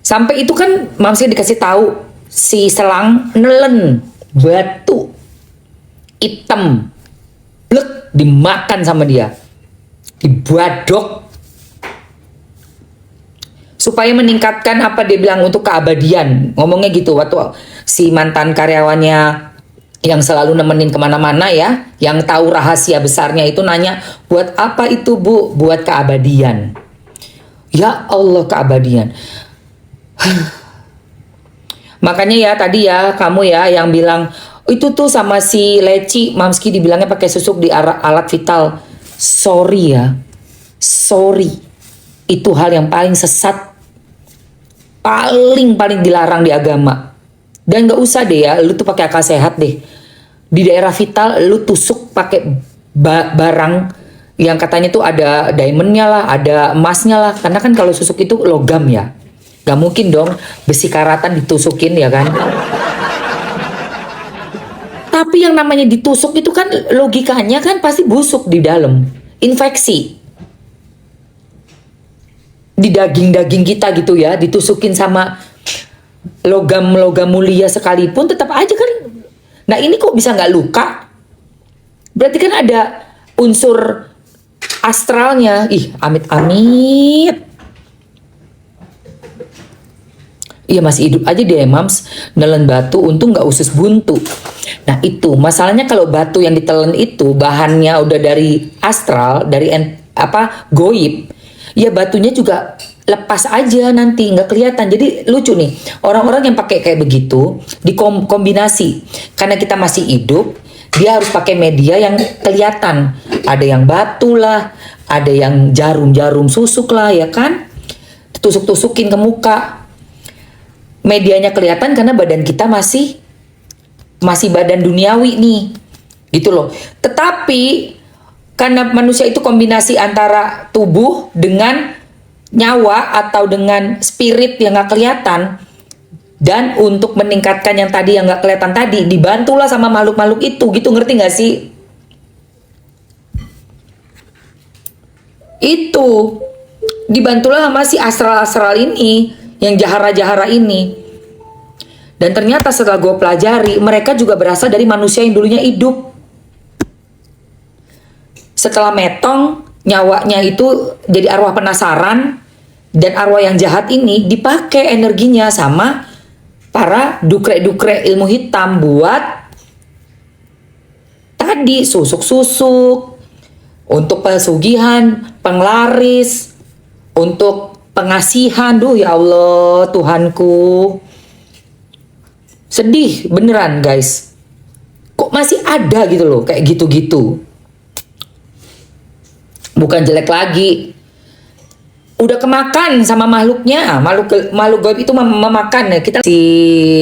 Sampai itu kan Mamski dikasih tahu si Selang nelen batu hitam, blek, dimakan sama dia, dibadok supaya meningkatkan apa dia bilang untuk keabadian. Ngomongnya gitu waktu si mantan karyawannya yang selalu nemenin kemana-mana ya, yang tahu rahasia besarnya itu nanya, buat apa itu Bu? Buat keabadian. Ya Allah, keabadian. Makanya ya tadi ya kamu ya yang bilang itu tuh sama si Leci, Mamski dibilangnya pakai susuk di alat vital. Sorry ya, sorry. Itu hal yang paling sesat, paling dilarang di agama. Dan gak usah deh ya, lu tuh pakai akal sehat deh. Di daerah vital lu tusuk pakai barang yang katanya tuh ada diamondnya lah, ada emasnya lah. Karena kan kalau susuk itu logam ya. Gak mungkin dong besi karatan ditusukin ya kan. Tapi yang namanya ditusuk itu kan logikanya kan pasti busuk di dalam. Infeksi. Di daging-daging kita gitu ya, ditusukin sama logam-logam mulia sekalipun tetap aja kan. Nah ini kok bisa nggak luka? Berarti kan ada unsur astralnya. Ih, amit-amit. Iya masih hidup aja deh Mams, nelen batu, untung nggak usus buntu. Nah itu masalahnya kalau batu yang ditelen itu bahannya udah dari astral, dari goib, ya batunya juga lepas aja nanti nggak kelihatan. Jadi lucu nih orang-orang yang pakai kayak begitu dikombinasi karena kita masih hidup, dia harus pakai media yang kelihatan. Ada yang batu lah, ada yang jarum-jarum susuk lah ya kan, tusuk-tusukin ke muka. Medianya kelihatan karena badan kita masih badan duniawi nih, gitu loh. Tetapi karena manusia itu kombinasi antara tubuh dengan nyawa atau dengan spirit yang nggak kelihatan, dan untuk meningkatkan yang tadi yang nggak kelihatan tadi dibantulah sama makhluk-makhluk itu, gitu, ngerti nggak sih? Itu dibantulah sama si astral-astral ini, yang jahara-jahara ini. Dan ternyata setelah gue pelajari, mereka juga berasal dari manusia yang dulunya hidup. Setelah metong, nyawanya itu jadi arwah penasaran, dan arwah yang jahat ini dipakai energinya sama para dukre-dukre ilmu hitam buat tadi susuk-susuk, untuk pesugihan, penglaris, untuk pengasihan. Duh ya Allah Tuhanku, sedih beneran guys, kok masih ada gitu loh kayak gitu-gitu. Bukan jelek lagi, udah kemakan sama makhluknya, makhluk gaib itu memakan ya. Kita si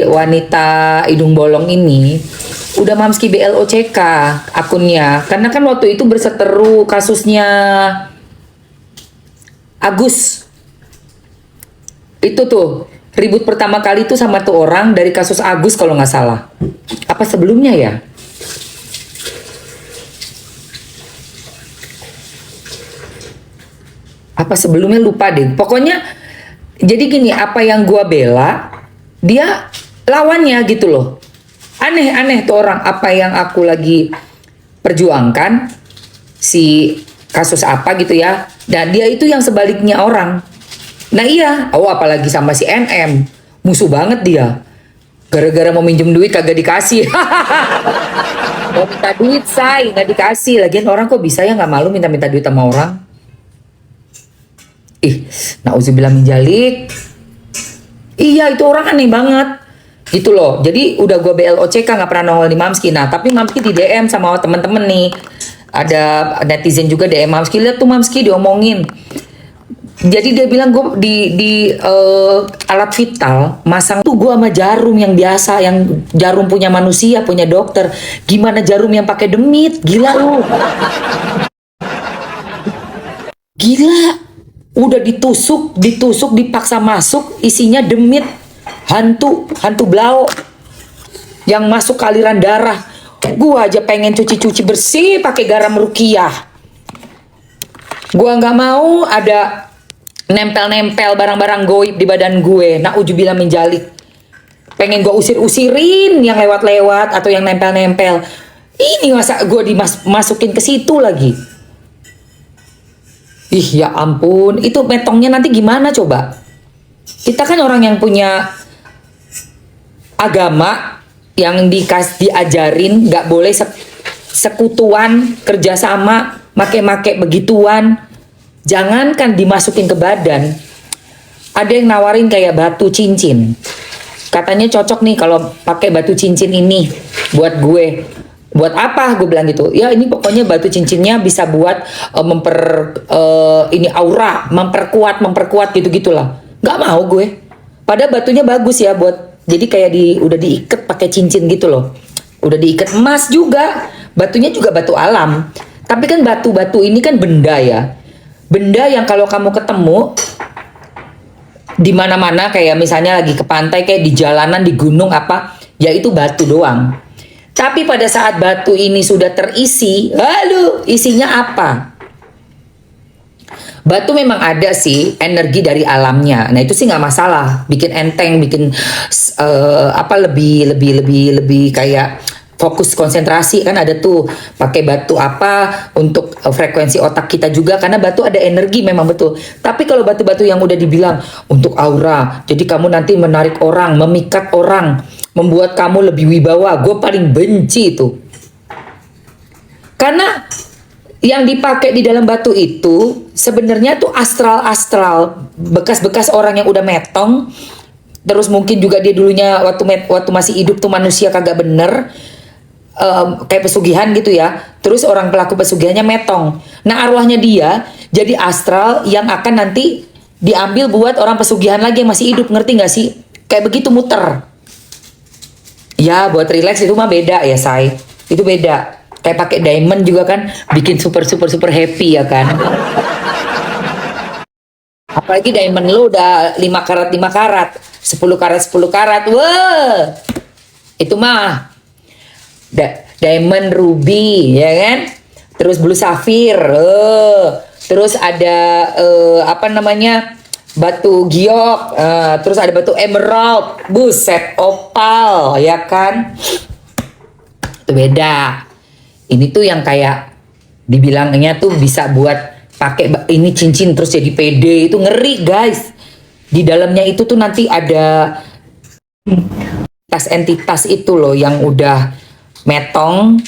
wanita hidung bolong ini udah Mamski BLOCK akunnya, karena kan waktu itu berseteru kasusnya Agus. Itu tuh ribut pertama kali tuh sama tuh orang dari kasus Agus kalau nggak salah. Apa sebelumnya ya? Apa sebelumnya lupa deh. Pokoknya jadi gini, apa yang gua bela dia lawannya gitu loh. Aneh-aneh tuh orang, apa yang aku lagi perjuangkan si kasus apa gitu ya. Dan dia itu yang sebaliknya orang. Nah iya, apalagi sama si NM, musuh banget dia. Gara-gara mau minjem duit kagak dikasih. Mau minta duit say, nggak dikasih. Lagian orang kok bisa ya nggak malu minta-minta duit sama orang. Nauzubillah min dzalik. Iya itu orang aneh banget. Gitu loh. Jadi udah gue BLOCK nggak pernah nongol di Mamski. Nah tapi Mamski di DM sama temen-temen nih. Ada netizen juga DM Mamski, lihat tuh Mamski diomongin. Jadi dia bilang gue di alat vital masang tuh gue sama jarum yang biasa, yang jarum punya manusia, punya dokter. Gimana jarum yang pakai demit? Gila lu. Gila. Udah ditusuk dipaksa masuk, isinya demit, hantu blau yang masuk ke aliran darah. Gua aja pengen cuci bersih pakai garam rukiah. Gua nggak mau ada nempel-nempel barang-barang goib di badan gue. Na'udzubillah min dzalik. Pengen gue usir-usirin yang lewat-lewat atau yang nempel-nempel. Ini masa gue dimasukin ke situ lagi. Ih ya ampun, itu metongnya nanti gimana coba? Kita kan orang yang punya agama, yang diajarin gak boleh sekutuan, kerjasama, make-make begituan. Jangankan dimasukin ke badan. Ada yang nawarin kayak batu cincin. Katanya cocok nih kalau pakai batu cincin ini buat gue. Buat apa? Gue bilang gitu. Ya ini pokoknya batu cincinnya bisa buat ini aura, memperkuat gitu-gitulah. Gak mau gue. Padahal batunya bagus ya buat, jadi kayak udah diikat pakai cincin gitu loh. Udah diikat emas juga. Batunya juga batu alam. Tapi kan batu-batu ini kan benda ya. Benda yang kalau kamu ketemu di mana-mana, kayak misalnya lagi ke pantai, kayak di jalanan, di gunung apa, ya itu batu doang. Tapi pada saat batu ini sudah terisi, lalu isinya apa? Batu memang ada sih energi dari alamnya. Nah itu sih nggak masalah, bikin enteng, bikin lebih kayak fokus konsentrasi. Kan ada tuh pakai batu apa untuk frekuensi otak kita juga, karena batu ada energi memang betul. Tapi kalau batu-batu yang udah dibilang untuk aura, jadi kamu nanti menarik orang, memikat orang, membuat kamu lebih wibawa, gue paling benci itu. Karena yang dipakai di dalam batu itu sebenarnya tuh astral, bekas-bekas orang yang udah metong. Terus mungkin juga dia dulunya waktu masih hidup tuh manusia kagak bener, kayak pesugihan gitu ya. Terus orang pelaku pesugihannya metong. Nah arwahnya dia jadi astral yang akan nanti diambil buat orang pesugihan lagi yang masih hidup. Ngerti gak sih? Kayak begitu muter. Ya buat relax itu mah beda ya say. Itu beda. Kayak pakai diamond juga kan bikin super happy ya kan. Apalagi diamond lo udah 5 karat 5 karat, 10 karat 10 karat. Wah. Itu mah diamond, ruby, ya kan? Terus blue sapphire, terus ada apa namanya, batu giok, terus ada batu emerald, buset, opal, ya kan? Itu beda. Ini tuh yang kayak dibilangnya tuh bisa buat pakai ini cincin terus jadi PD, itu ngeri guys. Di dalamnya itu tuh nanti ada entitas itu loh yang udah metong,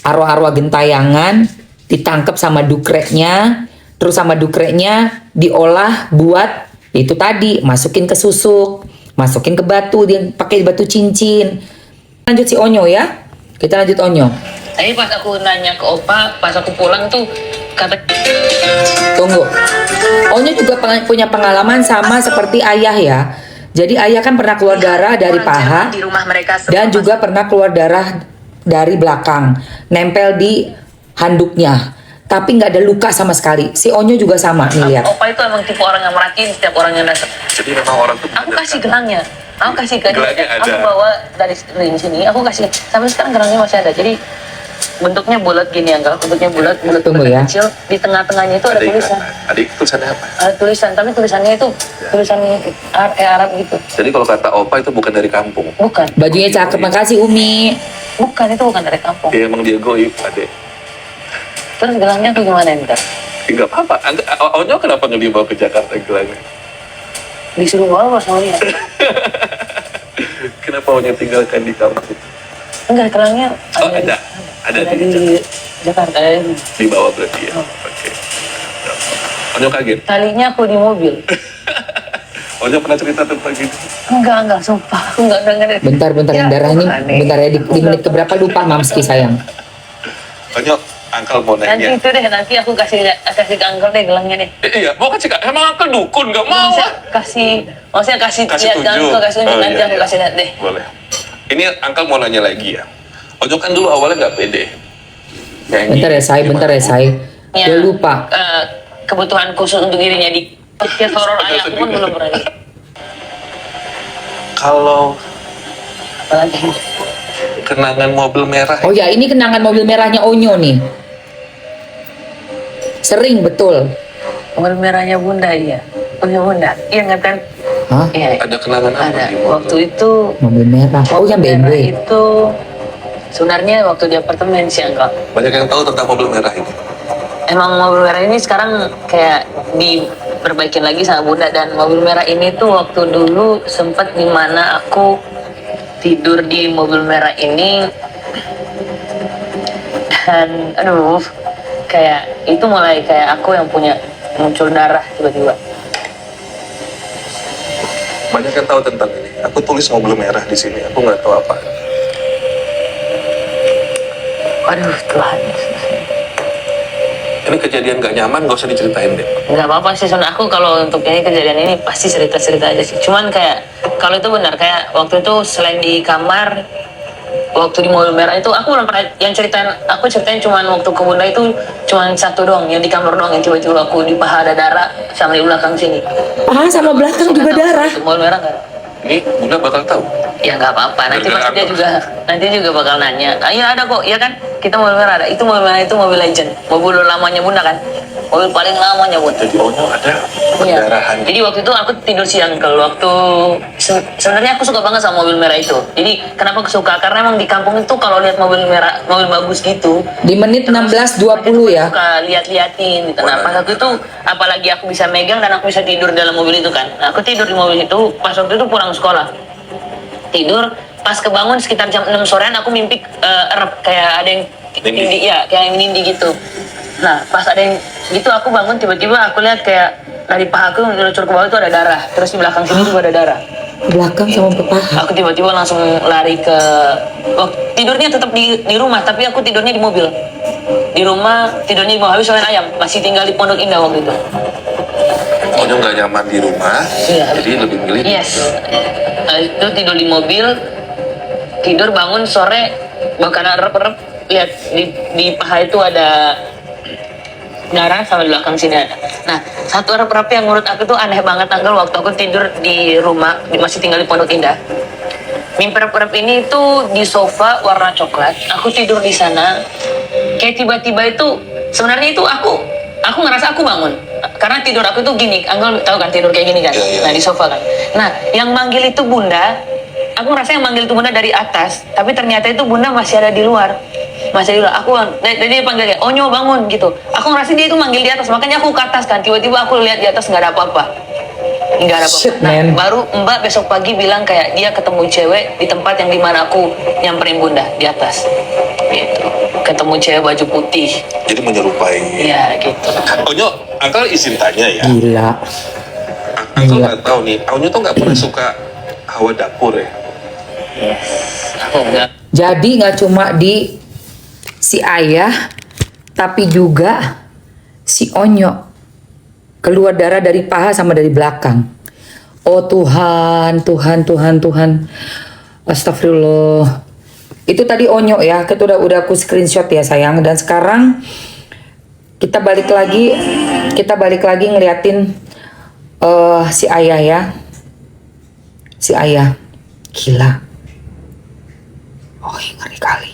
arwah-arwah gentayangan, ditangkap sama dukreknya, terus sama dukreknya diolah buat itu tadi, masukin ke susuk, masukin ke batu, dia pakai batu cincin. Lanjut si Onyo ya, kita lanjut Onyo. Tapi pas aku nanya ke Opa, pas aku pulang tuh kata, tunggu, Onyo juga punya pengalaman sama seperti ayah ya. Jadi ayah kan pernah keluar darah dari paha di rumah mereka dan juga pernah keluar darah dari belakang, nempel di handuknya, tapi nggak ada luka sama sekali. Si Onyo juga sama nih, lihat. Opa itu emang tipe orang yang merhatiin setiap orang yang datang. Jadi memang orang tuh Aku kasih gelangnya, aku kasih Gelangnya ada. aku bawa dari sini, aku kasih, sampai sekarang gelangnya masih ada. Jadi bentuknya bulat gini ya, enggak? Bentuknya bulat Tunggu ya. kecil. Di tengah-tengahnya itu ada tulisan. Adik tulisannya apa? Ada tulisan, tapi tulisannya itu tulisan Arab gitu. Jadi kalau kata Opa itu bukan dari kampung. Bukan, Bajunya cakep, makasih Umi. bukan, itu bukan dari kampung. Ya emang dia goib, adek. Terus gelangnya tuh gimana Entar? Enggak apa-apa. Onyo kenapa nggak dibawa ke Jakarta gelangnya? Disuruh bawa soalnya. Kenapa Onyo tinggalkan di kampung? Enggak, gelangnya Oh ada. Ada di Jakarta. Dibawa berarti ya. Oke. Onyo kaget. Talinya aku di mobil. Onyo pernah cerita tentang gitu? Enggak, sumpah. Aku enggak denger. Bentar yang darah ini, aneh. bentar ya, di menit keberapa lupa Mamski sayang. Onyo, Angkel mau Nanti nanya. itu deh, nanti aku kasih ke Uncle deh gelangnya deh. Iya, mau kasih kak. Emang Angkel dukun nggak mau? Maksudnya kasih Kasih lihat tunjuk. Uncle, kasih tunjuk, nanti iya, aku iya. kasih lihat deh. Boleh. Ini Angkel mau nanya lagi ya. Onyo kan dulu awalnya nggak pede. Nyanyi. Bentar ya say. Ya, Udah lupa. Kebutuhan khusus untuk dirinya di podcast horor ayah aku pun belum berani. Kalau Apalagi kenangan mobil merah. Oh ya, ini kenangan mobil merahnya Onyo nih. Sering betul. mobil merahnya Bunda ya. punya bunda. Iya nggak kan? Hah? Iya. Ada kenangan apa Ada. di mobil? Waktu itu Mobil merah. Oh yang merah BMW. itu sebenarnya waktu di apartemen sih Angga. Banyak yang tahu tentang mobil merah ini. Emang mobil merah ini sekarang kayak diperbaikin lagi sama bunda, dan mobil merah ini tuh waktu dulu sempet dimana aku tidur di mobil merah ini, dan aduh kayak itu mulai kayak aku yang punya muncul darah tiba-tiba. Banyak yang tahu tentang ini. Aku tulis mobil merah di sini. Aku nggak tahu apa. Aduh Tuhan, Ini kejadian gak nyaman, gak usah diceritain deh. nggak apa-apa sih sebenarnya. Aku kalau untuk ini kejadian ini pasti cerita-cerita aja sih. Cuman kayak kalau itu benar, kayak waktu itu selain di kamar, waktu di mobil merah itu aku belum pernah yang ceritain. Aku ceritain cuman waktu ke bunda itu cuman satu doang, yang di kamar doang, yang tiba-tiba aku di paha ada darah sama di belakang sini. Paha sama belakang juga Nggak tahu, darah. itu mobil merah nggak? Ini bunda bakal tahu. Ya nggak apa-apa, nanti Gara-gara pasti dia apa? juga nanti juga bakal nanya. Ah, iya ada kok, iya kan? Kita mobil merah ada. Itu mobil merah itu mobil legend, mobil lamanya bunda kan? Mobil paling lamanya bunda. Jadi Onyo ada Iya. perdarahan. Jadi waktu itu aku tidur siang kalau waktu sebenarnya aku suka banget sama mobil merah itu. Jadi kenapa aku suka? Karena emang di kampung itu kalau lihat mobil merah, mobil bagus gitu, Di menit 16.20 ya. suka lihat-liatin gitu. Nah pas waktu itu apalagi aku bisa megang dan aku bisa tidur dalam mobil itu kan. Nah, aku tidur di mobil itu pas waktu itu pulang sekolah. Tidur pas kebangun sekitar jam 6 sorean aku mimpi erep kayak ada yang Nindi. nindi, ya kayak yang nindi gitu. Nah pas ada yang gitu aku bangun tiba-tiba aku lihat kayak dari paha aku meluncur ke bawah itu ada darah, terus di belakang sini juga ada darah. Belakang sama paha. Aku tiba-tiba langsung lari ke tidurnya tetap di rumah, tapi aku tidurnya di mobil. Di rumah tidurnya di mobil, habis soalnya ayam masih tinggal di Pondok Indah waktu itu. Onyo nggak nyaman di rumah, Iya. jadi lebih milih. Yes. Itu tidur di mobil, tidur bangun sore bakalan rep-rep, lihat di paha itu ada darah sama di belakang sini ada. Nah, satu rep-rep yang menurut aku tuh aneh banget Anggal, waktu aku tidur di rumah, masih tinggal di Pondok Indah. Mimpi rep-rep ini tuh di sofa warna coklat. Aku tidur di sana. Kayak tiba-tiba itu sebenarnya itu aku ngerasa aku bangun. Karena tidur aku tuh gini, Anggal tahu kan tidur kayak gini kan. Iya, iya. Nah, di sofa kan. Nah, yang manggil itu bunda. Aku ngerasa yang manggil itu bunda dari atas, tapi ternyata itu bunda masih ada di luar. Masih di luar. Aku jadi dia panggil kayak Onyo bangun gitu. Aku ngerasa dia itu manggil di atas, makanya aku ke atas kan. Tiba-tiba aku lihat di atas nggak ada apa-apa. Nggak ada apa-apa. Shit, Nah, man. baru Mbak besok pagi bilang kayak dia ketemu cewek di tempat yang dimana aku nyamperin bunda di atas. Gitu. Ketemu cewek baju putih. Jadi menyerupai. Iya gitu. Onyo, Angkel izin tanya ya. Gila. Angkel Iya. nggak tahu nih. Onyo tuh nggak pernah suka hawa dapur ya. Yes. Aku enggak. Jadi nggak cuma di si ayah, tapi juga si Onyo keluar darah dari paha sama dari belakang. Oh Tuhan, Tuhan, Tuhan, Tuhan. Astagfirullah. Itu tadi Onyo ya, itu udah aku screenshot ya sayang. Dan sekarang kita balik lagi ngeliatin si ayah ya. Si ayah. Gila. Oh ngeri kali.